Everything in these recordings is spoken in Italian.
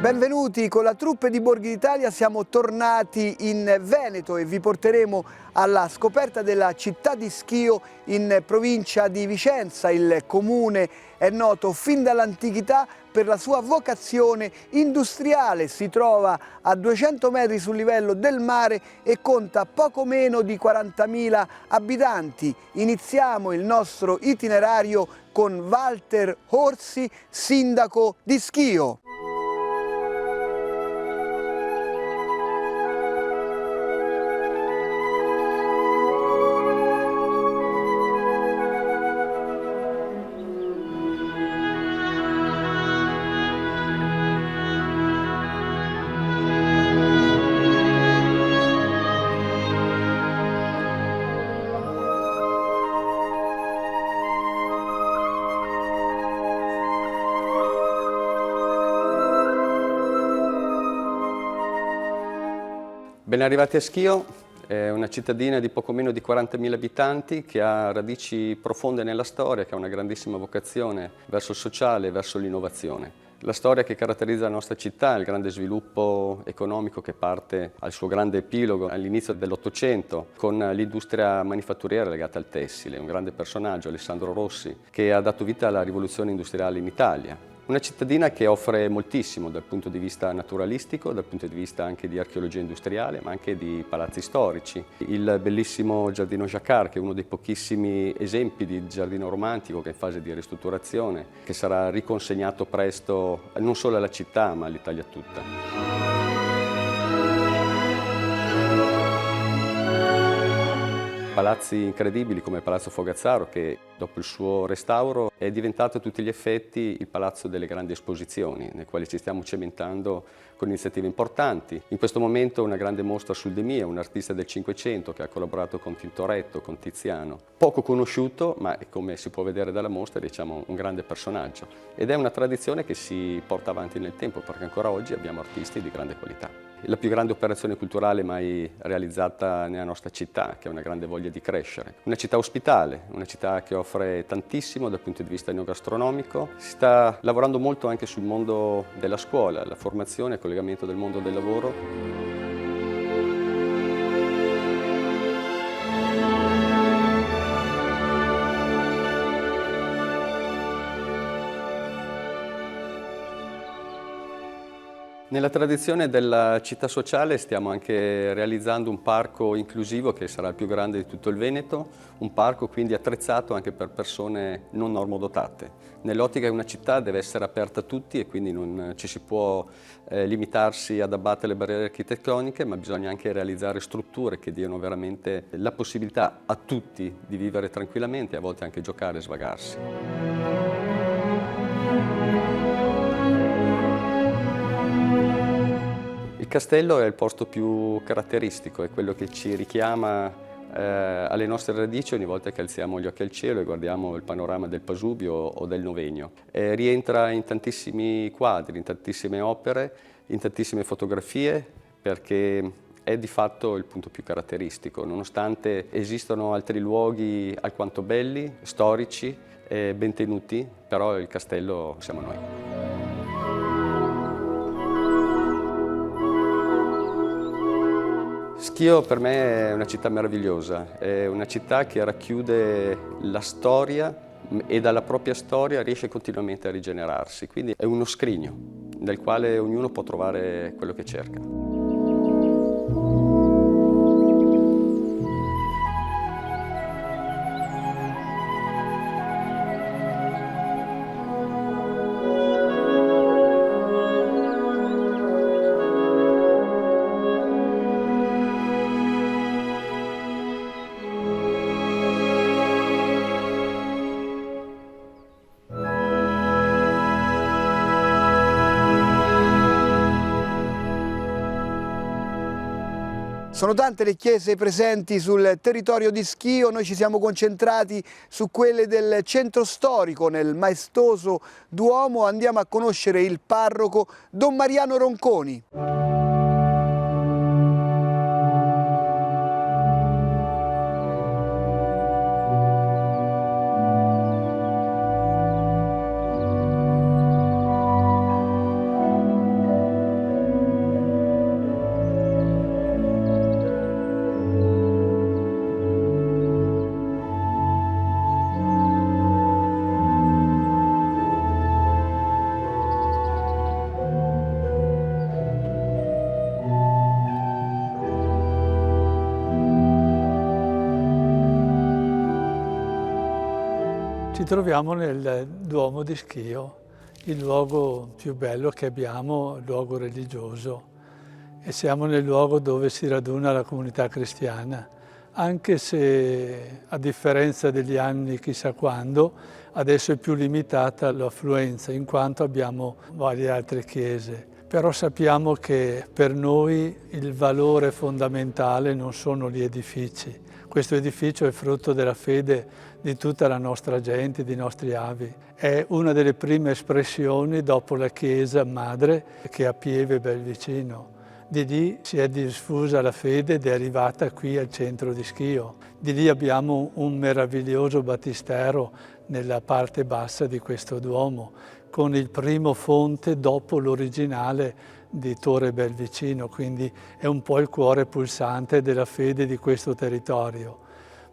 Benvenuti, con la troupe di Borghi d'Italia siamo tornati in Veneto e vi porteremo alla scoperta della città di Schio in provincia di Vicenza. Il comune è noto fin dall'antichità per la sua vocazione industriale, si trova a 200 metri sul livello del mare e conta poco meno di 40.000 abitanti. Iniziamo il nostro itinerario con Walter Orsi, sindaco di Schio. Ben arrivati a Schio, è una cittadina di poco meno di 40.000 abitanti che ha radici profonde nella storia, che ha una grandissima vocazione verso il sociale e verso l'innovazione. La storia che caratterizza la nostra città è il grande sviluppo economico che parte al suo grande epilogo all'inizio dell'Ottocento con l'industria manifatturiera legata al tessile, un grande personaggio, Alessandro Rossi, che ha dato vita alla rivoluzione industriale in Italia. Una cittadina che offre moltissimo dal punto di vista naturalistico, dal punto di vista anche di archeologia industriale, ma anche di palazzi storici. Il bellissimo Giardino Jacquard, che è uno dei pochissimi esempi di giardino romantico che è in fase di ristrutturazione, che sarà riconsegnato presto non solo alla città, ma all'Italia tutta. Palazzi incredibili come il Palazzo Fogazzaro, che dopo il suo restauro è diventato a tutti gli effetti il palazzo delle grandi esposizioni, nel quale ci stiamo cimentando con iniziative importanti. In questo momento una grande mostra sul De Mia, un artista del Cinquecento che ha collaborato con Tintoretto, con Tiziano. Poco conosciuto, ma come si può vedere dalla mostra, diciamo un grande personaggio. Ed è una tradizione che si porta avanti nel tempo, perché ancora oggi abbiamo artisti di grande qualità. La più grande operazione culturale mai realizzata nella nostra città, che ha una grande voglia di crescere. Una città ospitale, una città che offre tantissimo dal punto di vista enogastronomico. Si sta lavorando molto anche sul mondo della scuola, la formazione, il collegamento del mondo del lavoro. Nella tradizione della città sociale stiamo anche realizzando un parco inclusivo che sarà il più grande di tutto il Veneto, un parco quindi attrezzato anche per persone non normodotate. Nell'ottica che una città deve essere aperta a tutti e quindi non ci si può limitarsi ad abbattere le barriere architettoniche, ma bisogna anche realizzare strutture che diano veramente la possibilità a tutti di vivere tranquillamente e a volte anche giocare e svagarsi. Il castello è il posto più caratteristico, è quello che ci richiama alle nostre radici ogni volta che alziamo gli occhi al cielo e guardiamo il panorama del Pasubio o del Novegno. Rientra in tantissimi quadri, in tantissime opere, in tantissime fotografie, perché è di fatto il punto più caratteristico, nonostante esistano altri luoghi alquanto belli, storici, ben tenuti, però il castello siamo noi. Schio per me è una città meravigliosa, è una città che racchiude la storia e dalla propria storia riesce continuamente a rigenerarsi, quindi è uno scrigno nel quale ognuno può trovare quello che cerca. Sono tante le chiese presenti sul territorio di Schio, noi ci siamo concentrati su quelle del centro storico, nel maestoso Duomo. Andiamo a conoscere il parroco Don Mariano Ronconi. Ci troviamo nel Duomo di Schio, il luogo più bello che abbiamo, il luogo religioso, e siamo nel luogo dove si raduna la comunità cristiana, anche se a differenza degli anni chissà quando, adesso è più limitata l'affluenza, in quanto abbiamo varie altre chiese. Però sappiamo che per noi il valore fondamentale non sono gli edifici. Questo edificio è frutto della fede di tutta la nostra gente, dei nostri avi. È una delle prime espressioni dopo la chiesa madre che è a Pieve Belvicino. Di lì si è diffusa la fede ed è arrivata qui al centro di Schio. Di lì abbiamo un meraviglioso battistero nella parte bassa di questo Duomo, con il primo fonte dopo l'originale di Torre Belvicino, quindi è un po' il cuore pulsante della fede di questo territorio.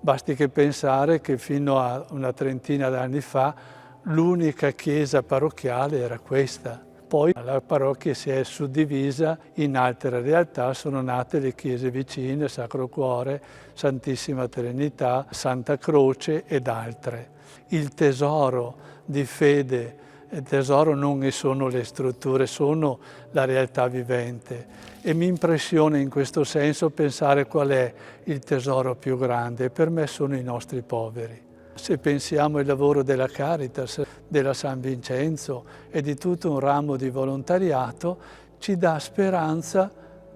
Basti che pensare che fino a una trentina d'anni fa l'unica chiesa parrocchiale era questa. Poi la parrocchia si è suddivisa in altre realtà, sono nate le chiese vicine, Sacro Cuore, Santissima Trinità, Santa Croce ed altre. Il tesoro di fede, il tesoro non sono le strutture, sono la realtà vivente. E mi impressiona in questo senso pensare qual è il tesoro più grande. Per me sono i nostri poveri. Se pensiamo al lavoro della Caritas, della San Vincenzo e di tutto un ramo di volontariato, ci dà speranza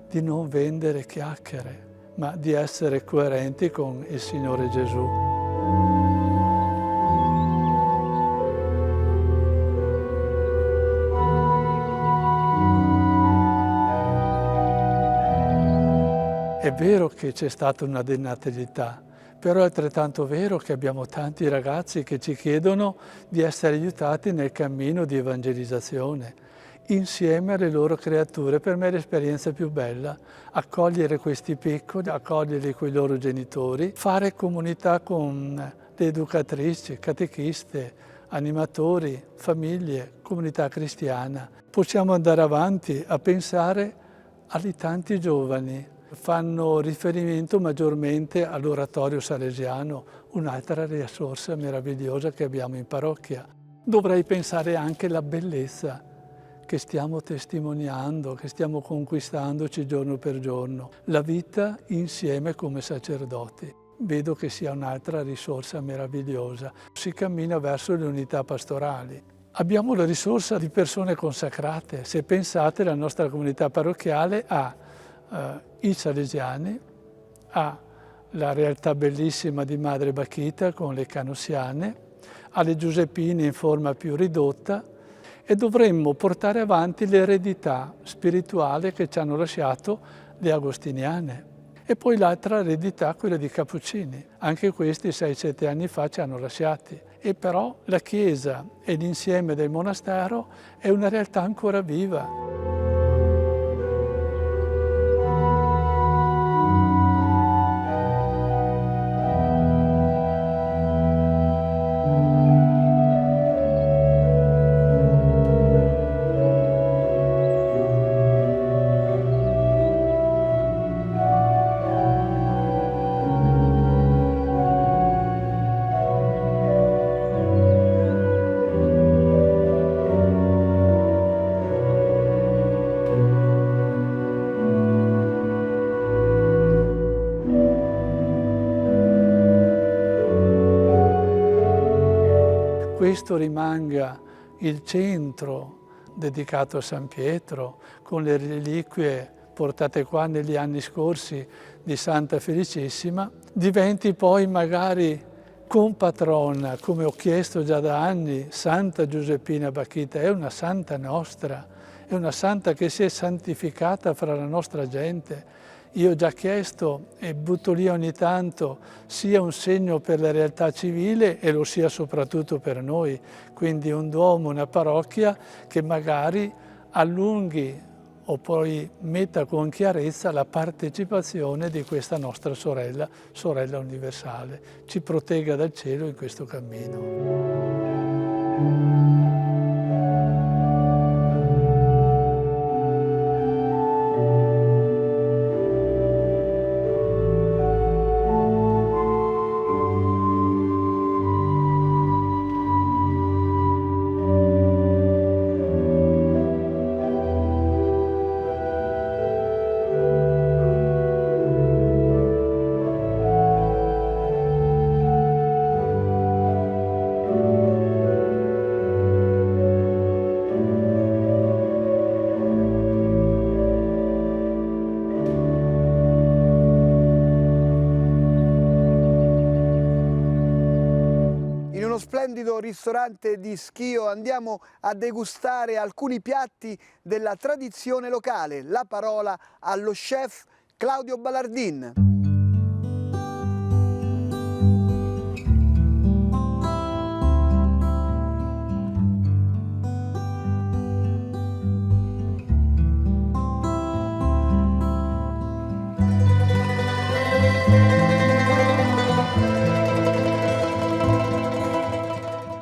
di non vendere chiacchiere, ma di essere coerenti con il Signore Gesù. È vero che c'è stata una denatalità, però è altrettanto vero che abbiamo tanti ragazzi che ci chiedono di essere aiutati nel cammino di evangelizzazione, insieme alle loro creature. Per me è l'esperienza più bella, accogliere questi piccoli, accoglierli con i loro genitori, fare comunità con le educatrici, catechiste, animatori, famiglie, comunità cristiana. Possiamo andare avanti a pensare agli tanti giovani. Fanno riferimento maggiormente all'oratorio salesiano, un'altra risorsa meravigliosa che abbiamo in parrocchia. Dovrei pensare anche alla bellezza che stiamo testimoniando, che stiamo conquistandoci giorno per giorno, la vita insieme come sacerdoti. Vedo che sia un'altra risorsa meravigliosa. Si cammina verso le unità pastorali. Abbiamo la risorsa di persone consacrate. Se pensate, la nostra comunità parrocchiale ha i salesiani, ha la realtà bellissima di Madre Bachita con le canossiane, ha le Giuseppine in forma più ridotta e dovremmo portare avanti l'eredità spirituale che ci hanno lasciato le agostiniane. E poi l'altra eredità, quella di Cappuccini. Anche questi 6-7 anni fa ci hanno lasciati. E però la Chiesa e l'insieme del monastero è una realtà ancora viva. Questo rimanga il centro dedicato a San Pietro, con le reliquie portate qua negli anni scorsi di Santa Felicissima, diventi poi magari compatrona, come ho chiesto già da anni, Santa Giuseppina Bachita. È una santa nostra, è una santa che si è santificata fra la nostra gente. Io ho già chiesto e butto lì ogni tanto sia un segno per la realtà civile e lo sia soprattutto per noi, quindi un duomo, una parrocchia che magari allunghi o poi metta con chiarezza la partecipazione di questa nostra sorella, sorella universale. Ci protegga dal cielo in questo cammino. splendido ristorante di Schio andiamo a degustare alcuni piatti della tradizione locale. La parola allo chef Claudio Ballardin.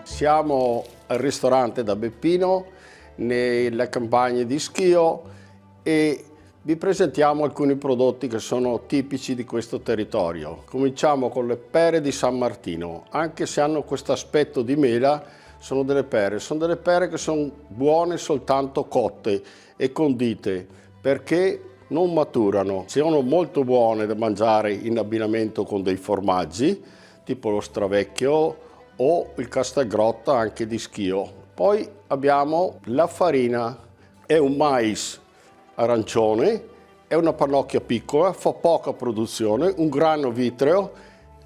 Siamo al ristorante da Beppino, nelle campagne di Schio, e vi presentiamo alcuni prodotti che sono tipici di questo territorio. Cominciamo con le pere di San Martino. Anche se hanno questo aspetto di mela, sono delle pere che sono buone soltanto cotte e condite, perché non maturano. Sono molto buone da mangiare in abbinamento con dei formaggi, tipo lo Stravecchio o il Castelgrotta anche di Schio. Poi abbiamo la farina, è un mais arancione, è una pannocchia piccola, fa poca produzione, un grano vitreo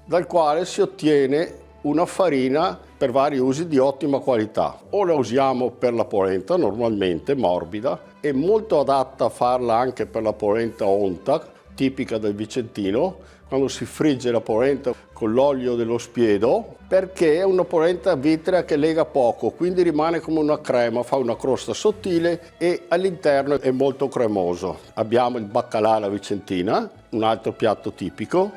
dal quale si ottiene una farina per vari usi di ottima qualità. O la usiamo per la polenta, normalmente morbida, è molto adatta a farla anche per la polenta onta, tipica del Vicentino, quando si frigge la polenta con l'olio dello spiedo, perché è una polenta vitrea che lega poco, quindi rimane come una crema, fa una crosta sottile e all'interno è molto cremoso. Abbiamo il baccalà alla vicentina, un altro piatto tipico.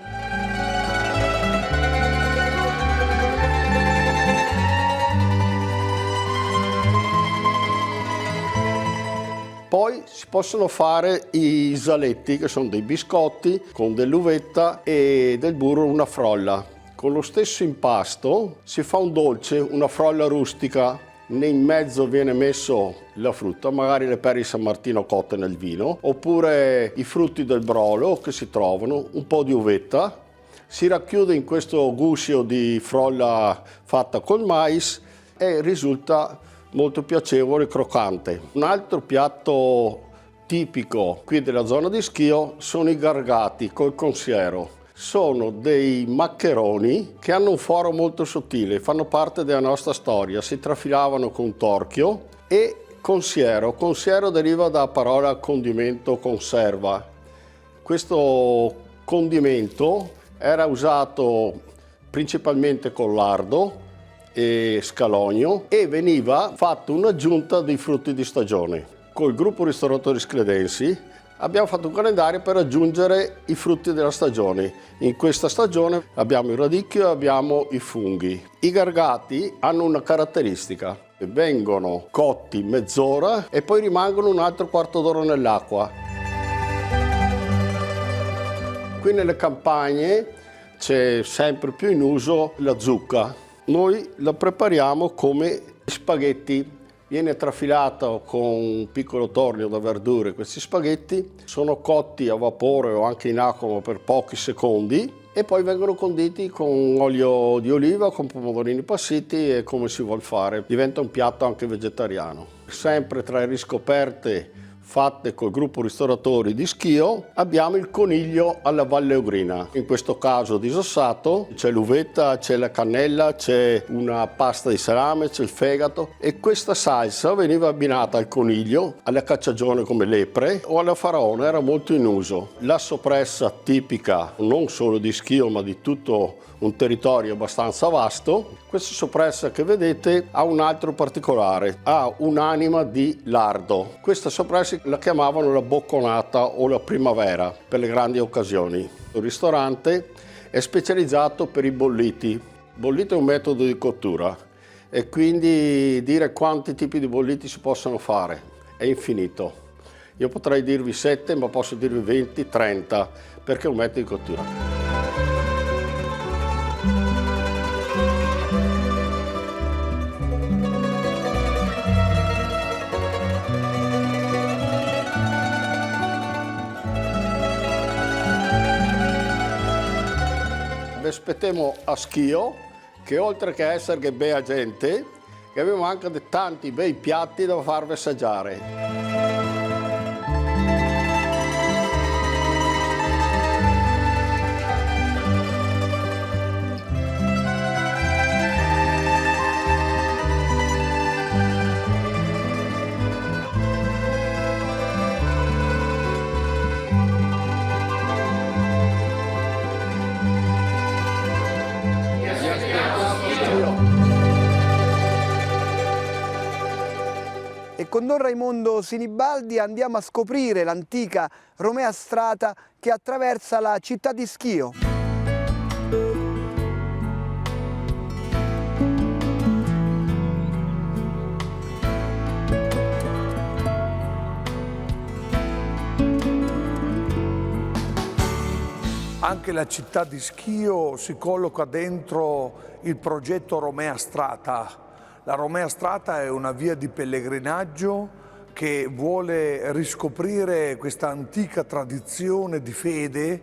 Poi si possono fare i saletti, che sono dei biscotti con dell'uvetta e del burro, una frolla. Con lo stesso impasto si fa un dolce, una frolla rustica. In mezzo viene messo la frutta, magari le pere di San Martino cotte nel vino, oppure i frutti del brolo che si trovano, un po' di uvetta. Si racchiude in questo guscio di frolla fatta col mais e risulta molto piacevole e croccante. Un altro piatto tipico qui della zona di Schio sono i gargati col consiero. Sono dei maccheroni che hanno un foro molto sottile, fanno parte della nostra storia, si trafilavano con torchio. E consiero, consiero deriva dalla parola condimento, conserva. Questo condimento era usato principalmente con lardo e scalogno e veniva fatto un'aggiunta dei frutti di stagione. Col gruppo Ristoratori Scledensi abbiamo fatto un calendario per aggiungere i frutti della stagione. In questa stagione abbiamo il radicchio e abbiamo i funghi. I gargati hanno una caratteristica: vengono cotti mezz'ora e poi rimangono un altro quarto d'ora nell'acqua. Qui nelle campagne c'è sempre più in uso la zucca. Noi la prepariamo come spaghetti, viene trafilata con un piccolo tornio da verdure. Questi spaghetti sono cotti a vapore o anche in acqua ma per pochi secondi e poi vengono conditi con olio di oliva, con pomodorini passiti e come si vuol fare. Diventa un piatto anche vegetariano. Sempre tra le riscoperte fatte col gruppo Ristoratori di Schio abbiamo il coniglio alla valleogrina, in questo caso disossato, c'è l'uvetta, c'è la cannella, c'è una pasta di salame, c'è il fegato e questa salsa veniva abbinata al coniglio, alla cacciagione come lepre o alla faraona, era molto in uso. La soppressa tipica non solo di Schio ma di tutto un territorio abbastanza vasto. Questa soppressa che vedete ha un altro particolare, ha un'anima di lardo. Questa soppressa la chiamavano la bocconata o la primavera per le grandi occasioni. Il ristorante è specializzato per i bolliti. Il bollito è un metodo di cottura e quindi dire quanti tipi di bolliti si possono fare è infinito. Io potrei dirvi 7 ma posso dirvi 20, 30 perché è un metodo di cottura. Vi aspettiamo a Schio, che oltre che essere che bella gente, che abbiamo anche tanti bei piatti da farvi assaggiare. con Don Raimondo Sinibaldi andiamo a scoprire l'antica Romea Strata che attraversa la città di Schio. Anche la città di Schio si colloca dentro il progetto Romea Strata. La Romea Strata è una via di pellegrinaggio che vuole riscoprire questa antica tradizione di fede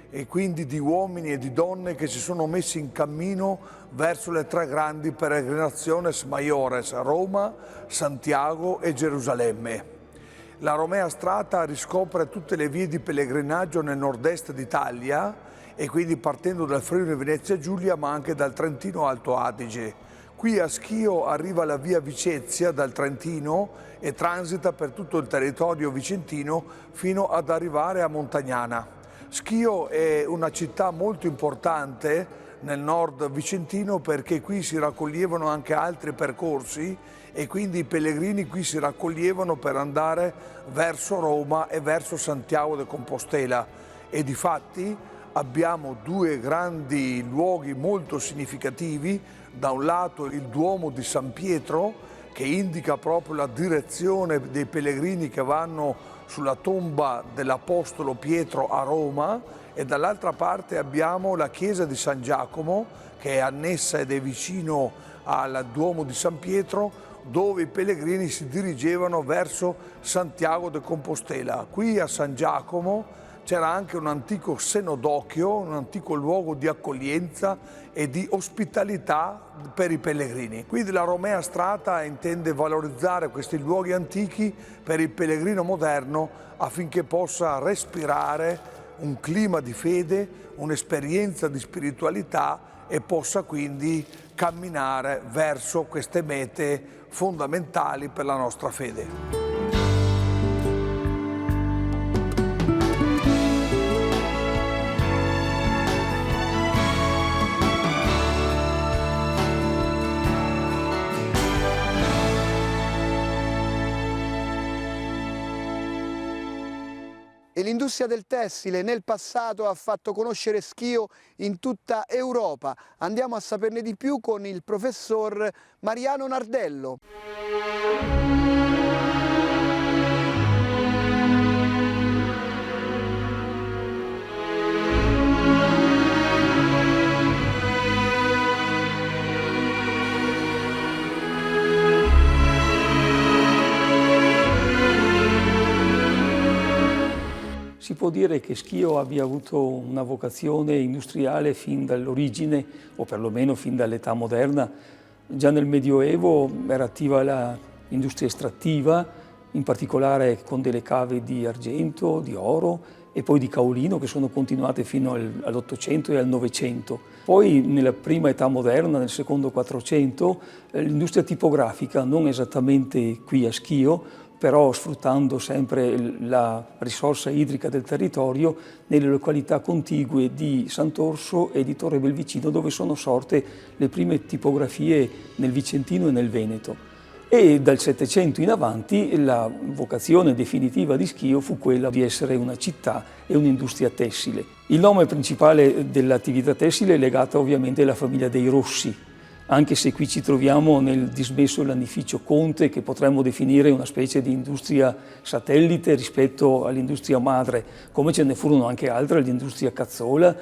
e quindi di uomini e di donne che si sono messi in cammino verso le tre grandi peregrinaciones maiores, Roma, Santiago e Gerusalemme. La Romea Strata riscopre tutte le vie di pellegrinaggio nel nord-est d'Italia e quindi partendo dal Friuli Venezia Giulia ma anche dal Trentino Alto Adige. Qui a Schio arriva la via Vicezia dal Trentino e transita per tutto il territorio vicentino fino ad arrivare a Montagnana. Schio è una città molto importante nel nord vicentino perché qui si raccoglievano anche altri percorsi e quindi i pellegrini qui si raccoglievano per andare verso Roma e verso Santiago de Compostela e difatti abbiamo due grandi luoghi molto significativi, da un lato il Duomo di San Pietro che indica proprio la direzione dei pellegrini che vanno sulla tomba dell'Apostolo Pietro a Roma e dall'altra parte abbiamo la chiesa di San Giacomo che è annessa ed è vicino al Duomo di San Pietro dove i pellegrini si dirigevano verso Santiago de Compostela. Qui a San Giacomo c'era anche un antico senodocchio, un antico luogo di accoglienza e di ospitalità per i pellegrini. Quindi la Romea Strata intende valorizzare questi luoghi antichi per il pellegrino moderno affinché possa respirare un clima di fede, un'esperienza di spiritualità e possa quindi camminare verso queste mete fondamentali per la nostra fede. E l'industria del tessile nel passato ha fatto conoscere Schio in tutta Europa. Andiamo a saperne di più con il professor Mariano Nardello. Si può dire che Schio abbia avuto una vocazione industriale fin dall'origine, o perlomeno fin dall'età moderna. Già nel Medioevo era attiva l'industria estrattiva, in particolare con delle cave di argento, di oro e poi di caolino che sono continuate fino all'Ottocento e al Novecento. Poi nella prima età moderna, nel secondo Quattrocento, l'industria tipografica, non esattamente qui a Schio, però sfruttando sempre la risorsa idrica del territorio nelle località contigue di Sant'Orso e di Torre Belvicino, dove sono sorte le prime tipografie nel Vicentino e nel Veneto. E dal Settecento in avanti la vocazione definitiva di Schio fu quella di essere una città e un'industria tessile. Il nome principale dell'attività tessile è legato ovviamente alla famiglia dei Rossi, anche se qui ci troviamo nel dismesso lanificio Conte, che potremmo definire una specie di industria satellite rispetto all'industria madre, come ce ne furono anche altre, l'industria Cazzola.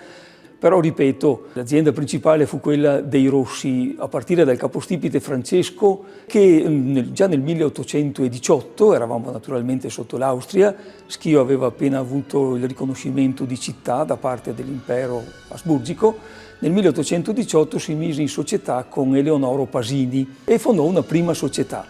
Però, ripeto, l'azienda principale fu quella dei Rossi, a partire dal capostipite Francesco, che già nel 1818, eravamo naturalmente sotto l'Austria, Schio aveva appena avuto il riconoscimento di città da parte dell'impero asburgico. Nel 1818 si mise in società con Eleonoro Pasini e fondò una prima società,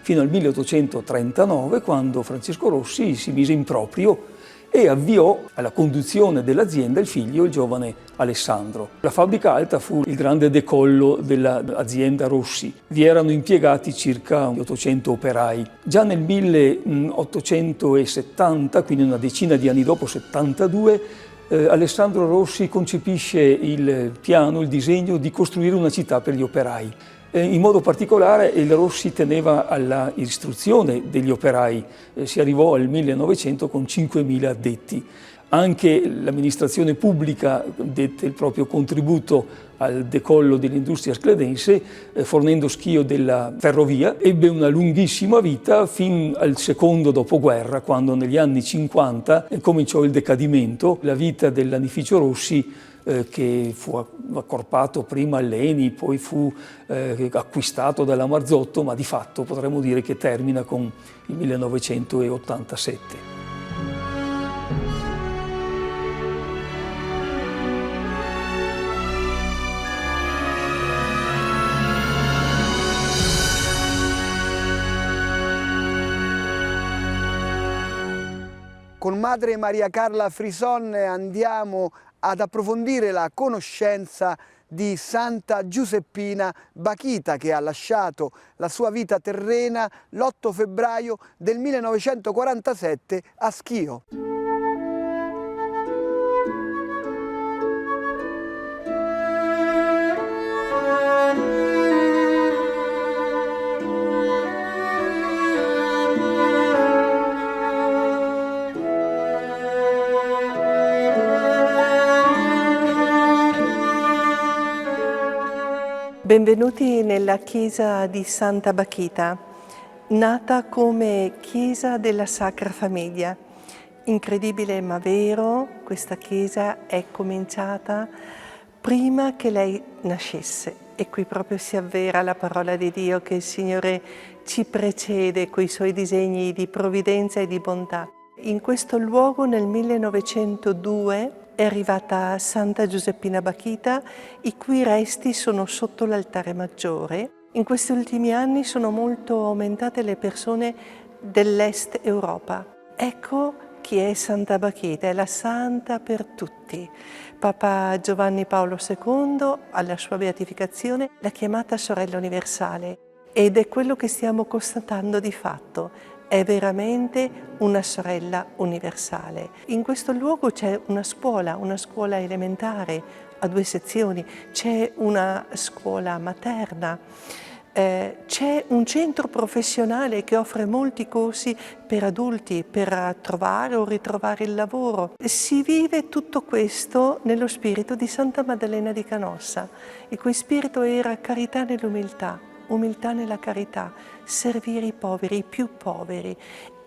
fino al 1839, quando Francesco Rossi si mise in proprio e avviò alla conduzione dell'azienda il figlio, il giovane Alessandro. La fabbrica alta fu il grande decollo dell'azienda Rossi. Vi erano impiegati circa 800 operai. Già nel 1870, quindi una decina di anni dopo, 72, Alessandro Rossi concepisce il piano, il disegno di costruire una città per gli operai. In modo particolare il Rossi teneva alla istruzione degli operai, si arrivò al 1900 con 5.000 addetti. Anche l'amministrazione pubblica dette il proprio contributo al decollo dell'industria scledense, fornendo Schio della ferrovia. Ebbe una lunghissima vita fin al secondo dopoguerra, quando negli anni 50 cominciò il decadimento. La vita del lanificio Rossi, che fu accorpato prima all'ENI, poi fu acquistato dalla Marzotto, ma di fatto potremmo dire che termina con il 1987. Con Madre Maria Carla Frison andiamo ad approfondire la conoscenza di Santa Giuseppina Bakhita, che ha lasciato la sua vita terrena l'8 febbraio del 1947 a Schio. Benvenuti nella chiesa di Santa Bakhita, nata come chiesa della Sacra Famiglia. Incredibile ma vero, questa chiesa è cominciata prima che lei nascesse, e qui proprio si avvera la parola di Dio che il Signore ci precede coi suoi disegni di provvidenza e di bontà. In questo luogo nel 1902 è arrivata Santa Giuseppina Bakhita, i cui resti sono sotto l'altare maggiore. In questi ultimi anni sono molto aumentate le persone dell'Est Europa. Ecco chi è Santa Bakhita, è la santa per tutti. Papa Giovanni Paolo II, alla sua beatificazione, l'ha chiamata sorella universale, ed è quello che stiamo constatando di fatto. È veramente una sorella universale. In questo luogo c'è una scuola elementare a 2 sezioni, c'è una scuola materna, c'è un centro professionale che offre molti corsi per adulti per trovare o ritrovare il lavoro. Si vive tutto questo nello spirito di Santa Maddalena di Canossa, il cui spirito era carità nell'umiltà. Umiltà nella carità, servire i poveri, i più poveri.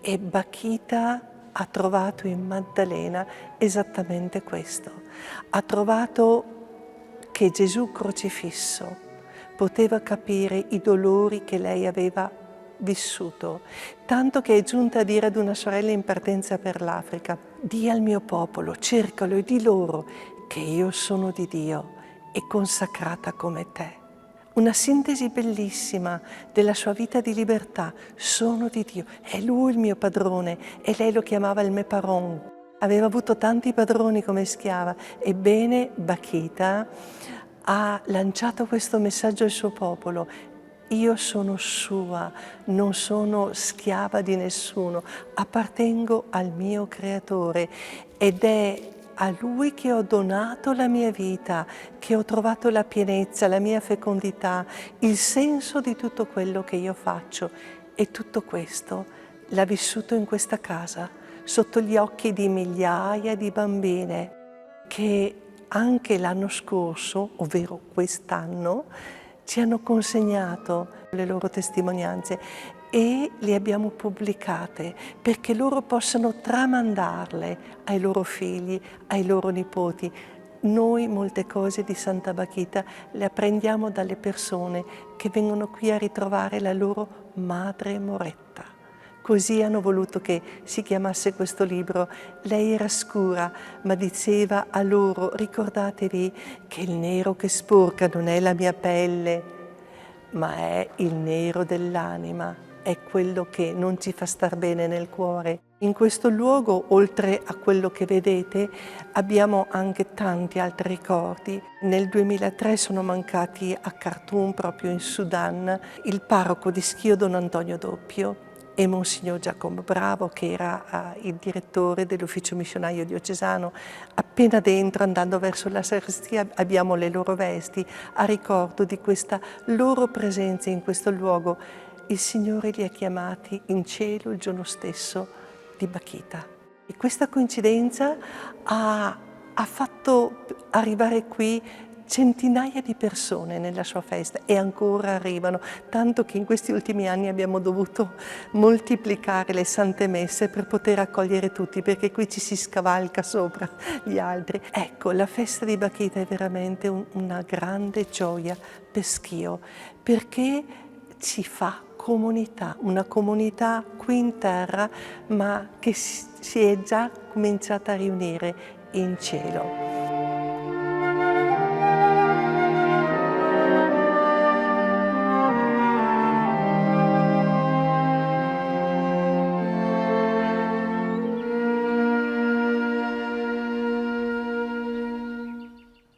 E Bakhita ha trovato in Maddalena esattamente questo. Ha trovato che Gesù crocifisso poteva capire i dolori che lei aveva vissuto, tanto che è giunta a dire ad una sorella in partenza per l'Africa: di al mio popolo, cercalo e di loro che io sono di Dio e consacrata come te. Una sintesi bellissima della sua vita di libertà. Sono di Dio, è Lui il mio padrone, e lei lo chiamava il Meparon. Aveva avuto tanti padroni come schiava. Ebbene, Bakhita ha lanciato questo messaggio al suo popolo: io sono sua, non sono schiava di nessuno, appartengo al mio Creatore, ed è a Lui che ho donato la mia vita, che ho trovato la pienezza, la mia fecondità, il senso di tutto quello che io faccio. E tutto questo l'ha vissuto in questa casa, sotto gli occhi di migliaia di bambine che anche l'anno scorso, ovvero quest'anno, ci hanno consegnato le loro testimonianze e le abbiamo pubblicate perché loro possano tramandarle ai loro figli, ai loro nipoti. Noi molte cose di Santa Bakhita le apprendiamo dalle persone che vengono qui a ritrovare la loro madre moretta. Così hanno voluto che si chiamasse questo libro. Lei era scura, ma diceva a loro: ricordatevi che il nero che sporca non è la mia pelle, ma è il nero dell'anima. È quello che non ci fa star bene nel cuore. In questo luogo, oltre a quello che vedete, abbiamo anche tanti altri ricordi. Nel 2003 sono mancati a Khartoum, proprio in Sudan, il parroco di Schio Don Antonio Doppio e Monsignor Giacomo Bravo, che era il direttore dell'ufficio missionario diocesano. Appena dentro, andando verso la sacrestia, abbiamo le loro vesti a ricordo di questa loro presenza in questo luogo. Il Signore li ha chiamati in cielo il giorno stesso di Bakhita. E questa coincidenza ha fatto arrivare qui centinaia di persone nella sua festa e ancora arrivano, tanto che in questi ultimi anni abbiamo dovuto moltiplicare le sante messe per poter accogliere tutti, perché qui ci si scavalca sopra gli altri. Ecco, la festa di Bakhita è veramente una grande gioia per Schio, perché ci fa comunità, una comunità qui in terra, ma che si è già cominciata a riunire in cielo.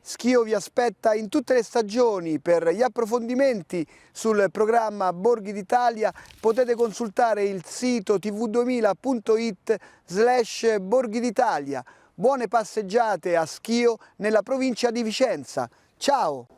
Schio vi aspetta in tutte le stagioni. Per gli approfondimenti sul programma Borghi d'Italia potete consultare il sito tv2000.it/Borghi d'Italia. Buone passeggiate a Schio nella provincia di Vicenza. Ciao!